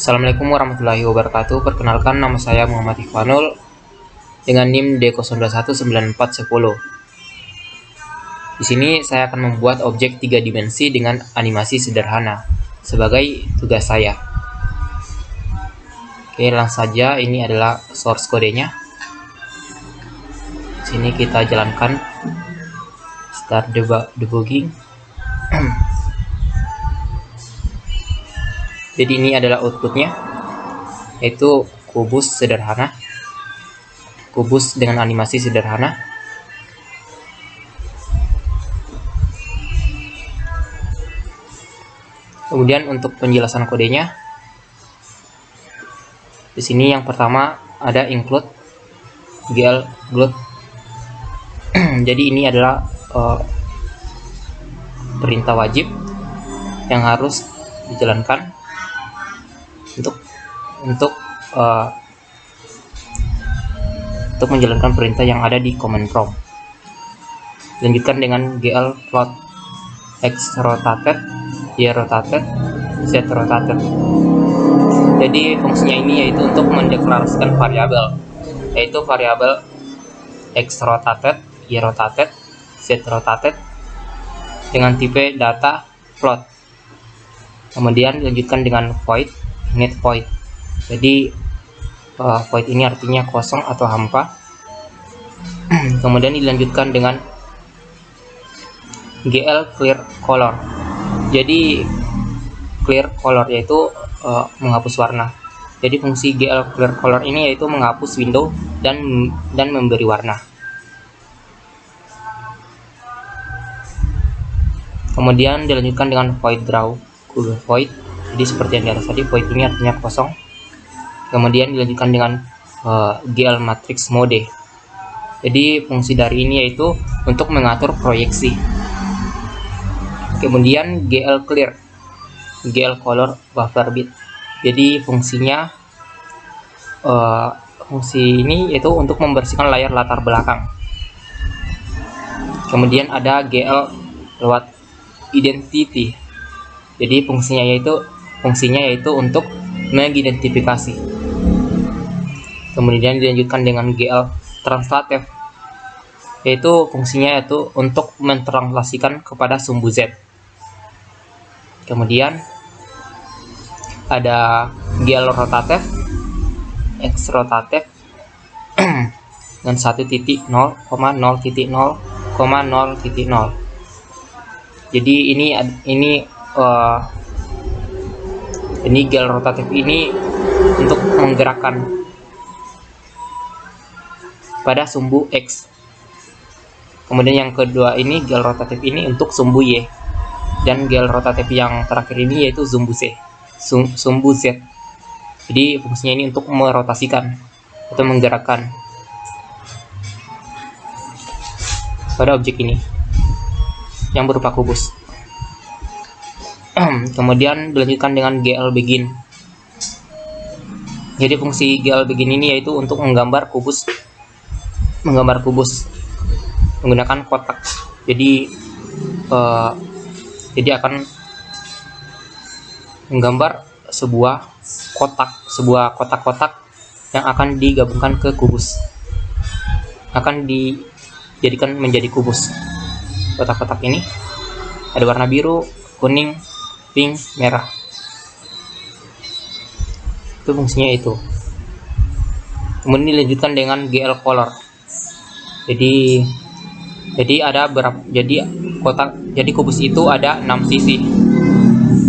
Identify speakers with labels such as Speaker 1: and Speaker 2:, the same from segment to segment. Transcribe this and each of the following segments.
Speaker 1: Assalamualaikum warahmatullahi wabarakatuh. Perkenalkan, nama saya Muhammad Ikhwanul dengan NIM D02194110. Di sini saya akan membuat objek 3 dimensi dengan animasi sederhana sebagai tugas saya. Oke, langsung saja. Ini adalah source kodenya. Di sini kita jalankan start debugging. Jadi ini adalah outputnya, yaitu kubus sederhana, kubus dengan animasi sederhana. Kemudian untuk penjelasan kodenya, di sini yang pertama ada include GL gloat. Jadi ini adalah perintah wajib yang harus dijalankan untuk menjalankan perintah yang ada di command prompt. Lanjutkan dengan GL plot x rotated, y rotated, z rotated. Jadi fungsinya ini yaitu untuk mendeklarasikan variabel, yaitu variabel x rotated, y rotated, z rotated dengan tipe data plot. Kemudian dilanjutkan dengan void init void. Jadi void ini artinya kosong atau hampa. Kemudian dilanjutkan dengan GL clear color. Jadi clear color yaitu menghapus warna. Jadi fungsi GL clear color ini yaitu menghapus window dan memberi warna. Kemudian dilanjutkan dengan void draw void. Jadi seperti yang di atas tadi, void ini artinya kosong. Kemudian dilanjutkan dengan GL matrix mode. Jadi fungsi dari ini yaitu untuk mengatur proyeksi. Kemudian GL clear, GL color buffer bit. Jadi fungsinya fungsi ini yaitu untuk membersihkan layar latar belakang. Kemudian ada GL lewat identity. Jadi fungsinya yaitu untuk mengidentifikasi. Kemudian dilanjutkan dengan GL translative, yaitu fungsinya yaitu untuk mentranslasikan kepada sumbu Z. Kemudian ada GL rotative, X rotative dengan 1.0,0.0,0. Jadi ini GL rotatif ini untuk menggerakkan pada sumbu X. Kemudian yang kedua ini GL rotatif ini untuk sumbu Y. Dan GL rotatif yang terakhir ini yaitu sumbu Z. Jadi fungsinya ini untuk merotasikan atau menggerakkan pada objek ini yang berupa kubus. Kemudian dilanjutkan dengan GL begin. Jadi fungsi GL begin ini yaitu untuk menggambar kubus menggunakan kotak. Jadi akan menggambar sebuah kotak-kotak yang akan digabungkan ke kubus, akan dijadikan menjadi kubus. Kotak-kotak ini ada warna biru, kuning, pink, merah. Itu fungsinya itu. Kemudian dilanjutkan dengan GL color. Jadi kubus itu ada 6 sisi.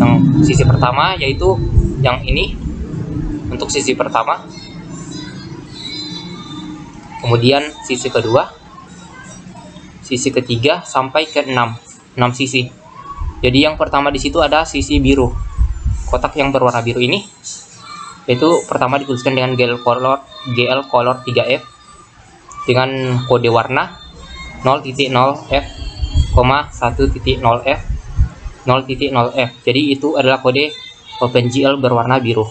Speaker 1: Yang sisi pertama yaitu yang ini untuk sisi pertama. Kemudian sisi kedua, sisi ketiga sampai ke 6 sisi. Jadi yang pertama di situ ada sisi biru. Kotak yang berwarna biru ini yaitu pertama dituliskan dengan GL color 3F dengan kode warna 0.0F, 1.0F, 0.0F. Jadi itu adalah kode OpenGL berwarna biru.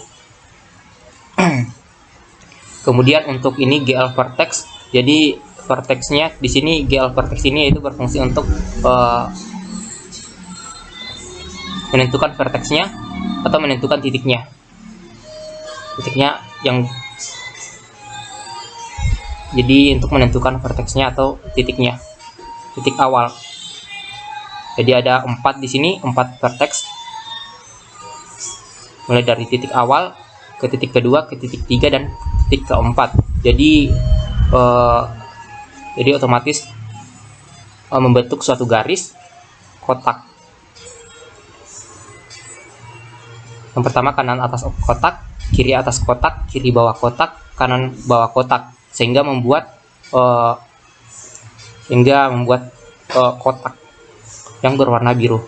Speaker 1: Kemudian untuk ini GL vertex. Jadi vertexnya di sini GL vertex ini yaitu berfungsi untuk menentukan vertexnya atau menentukan titiknya. titiknya yang jadi untuk menentukan vertexnya atau titiknya, titik awal. Jadi ada 4 di sini, 4 vertex, mulai dari titik awal ke titik kedua, ke titik 3 dan titik keempat. Jadi otomatis membentuk suatu garis kotak. Yang pertama kanan atas kotak, kiri atas kotak, kiri bawah kotak, kanan bawah kotak, sehingga membuat kotak yang berwarna biru.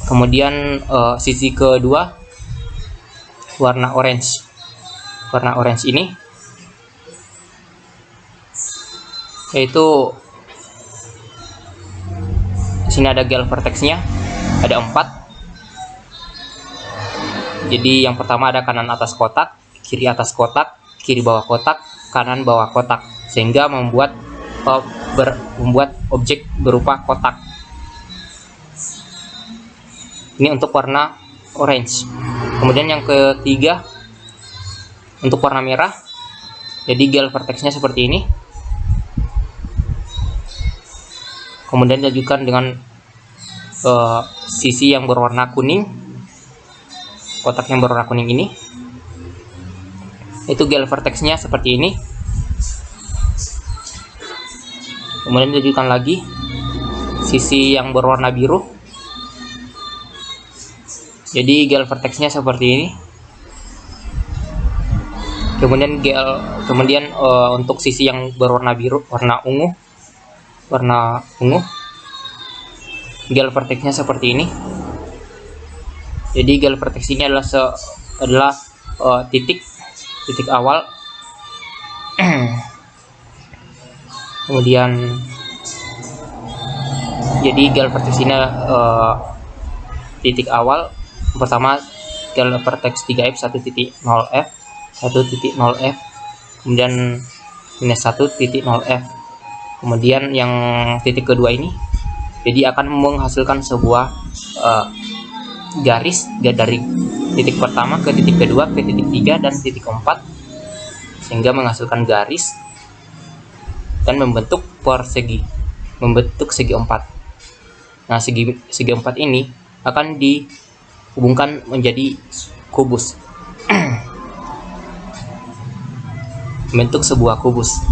Speaker 1: Kemudian sisi kedua warna orange. Warna orange ini yaitu sini ada GL vertexnya, ada 4. Jadi yang pertama ada kanan atas kotak, kiri atas kotak, kiri bawah kotak, kanan bawah kotak, sehingga membuat objek berupa kotak. Ini untuk warna orange. Kemudian yang ketiga untuk warna merah. Jadi GL vertexnya seperti ini. Kemudian dilanjutkan dengan sisi yang berwarna kuning, kotak yang berwarna kuning ini. Itu GL vertexnya seperti ini. Kemudian dilanjutkan lagi sisi yang berwarna biru. Jadi GL vertexnya seperti ini. Kemudian untuk sisi yang berwarna biru, warna ungu, GL vertexnya seperti ini. Jadi GL vertex ini adalah titik awal. Kemudian jadi GL vertex ini titik awal. Pertama GL vertex 3F 1.0F 1.0F, kemudian minus 1.0F. Kemudian yang titik kedua ini jadi akan menghasilkan sebuah garis dari titik pertama ke titik kedua, ke titik 3 dan titik keempat, sehingga menghasilkan garis dan membentuk persegi, membentuk segi 4. Nah, segi 4 ini akan dihubungkan menjadi kubus. Membentuk sebuah kubus.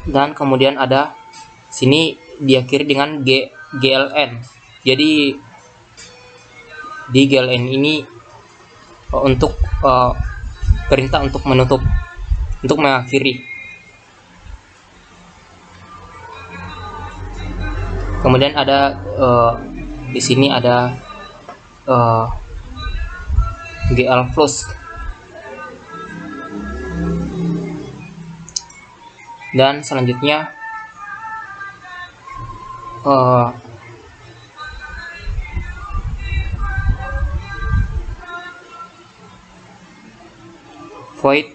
Speaker 1: Dan kemudian ada sini diakhiri dengan GLN. Jadi di GLN ini untuk perintah untuk menutup, untuk mengakhiri. Kemudian ada di sini ada GL plus. Dan selanjutnya void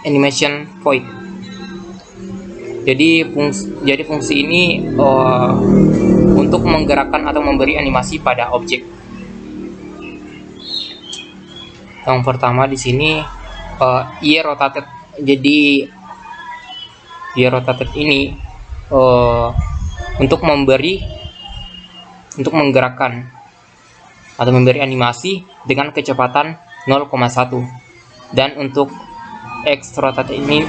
Speaker 1: animation void. Jadi fungsi ini untuk menggerakkan atau memberi animasi pada objek. Yang pertama di sini Y rotated. Jadi Y rotated ini untuk menggerakkan atau memberi animasi dengan kecepatan 0,1. Dan untuk X rotated ini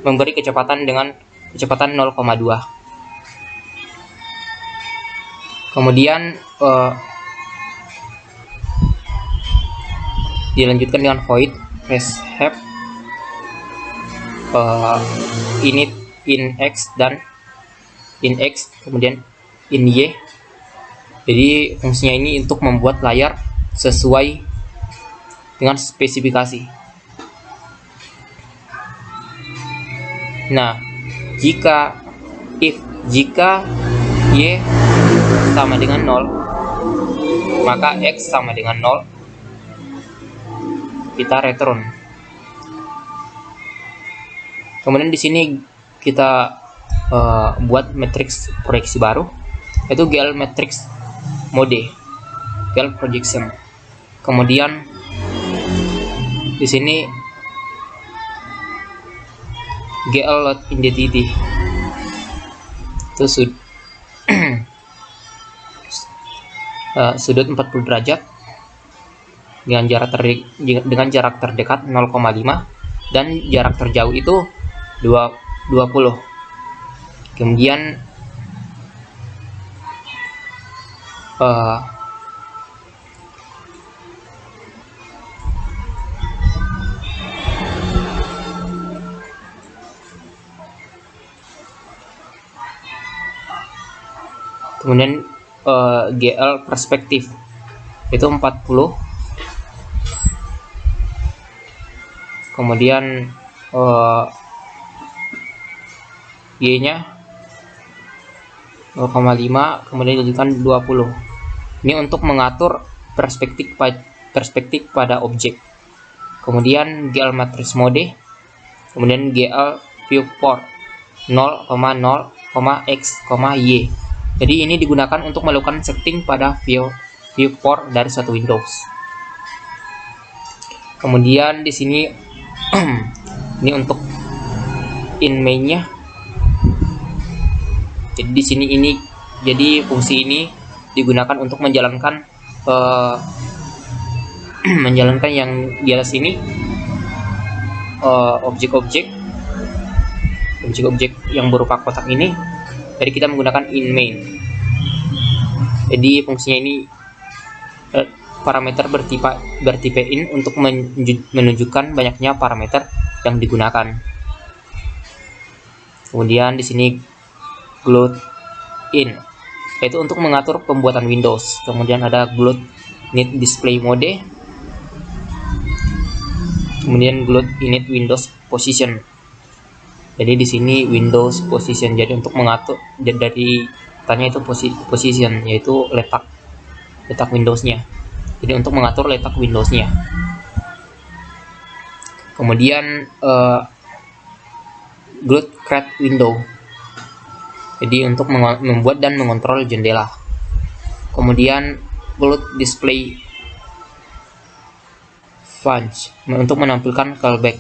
Speaker 1: memberi kecepatan dengan kecepatan 0,2. Kemudian dilanjutkan dengan void reshape init in X dan in X, kemudian in Y. Jadi fungsinya ini untuk membuat layar sesuai dengan spesifikasi. Nah, jika Y sama dengan 0, maka X sama dengan 0, kita return. Kemudian di sini kita buat matriks proyeksi baru, yaitu GL matrix mode, GL projection. Kemudian di sini GL load identity itu sudut 40 derajat dengan jarak terdekat 0,5 dan jarak terjauh itu 20. Kemudian GL perspektif itu 40. Kemudian Y nya 0,5, kemudian dilanjutkan 20. Ini untuk mengatur perspektif pada objek. Kemudian GL matrix mode, kemudian GL viewport 0,0, x, y. Jadi ini digunakan untuk melakukan setting pada viewport dari suatu Windows. Kemudian di sini ini untuk in main-nya. Jadi di sini jadi fungsi ini digunakan untuk menjalankan yang di atas ini objek-objek yang berupa kotak ini. Jadi kita menggunakan in main. Jadi fungsinya ini parameter bertipe in untuk menunjukkan banyaknya parameter yang digunakan. Kemudian di sini gloat in, yaitu untuk mengatur pembuatan Windows. Kemudian ada gloat init display mode, kemudian gloat init Windows position. Jadi di sini Windows position, jadi untuk mengatur dari tanya itu position, yaitu letak Windowsnya. Jadi untuk mengatur letak Windowsnya. Kemudian gloat create window, jadi untuk membuat dan mengontrol jendela. Kemudian gloat display func untuk menampilkan callback.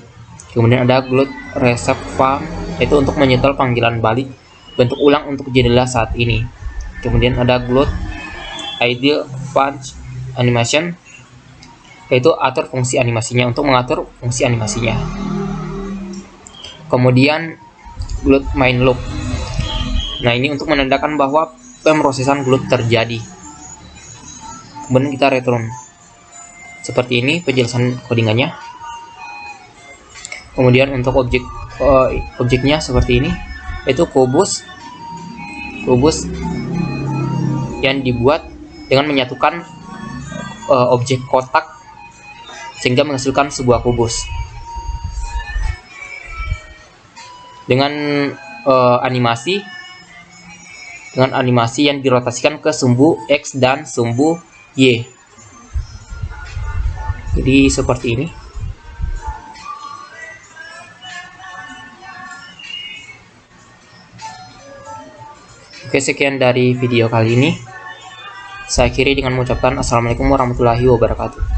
Speaker 1: Kemudian ada gloat reset func, yaitu untuk menyetel panggilan balik bentuk ulang untuk jendela saat ini. Kemudian ada gloat ideal func animation, yaitu atur fungsi animasinya, untuk mengatur fungsi animasinya. Kemudian gloat main loop, nah ini untuk menandakan bahwa pemrosesan gloat terjadi. Kemudian kita return seperti ini penjelasan codingannya. Kemudian untuk objeknya seperti ini, yaitu kubus yang dibuat dengan menyatukan objek kotak sehingga menghasilkan sebuah kubus dengan animasi yang dirotasikan ke sumbu X dan sumbu Y. Jadi seperti ini. Oke, sekian dari video kali ini. Saya akhiri dengan mengucapkan assalamualaikum warahmatullahi wabarakatuh.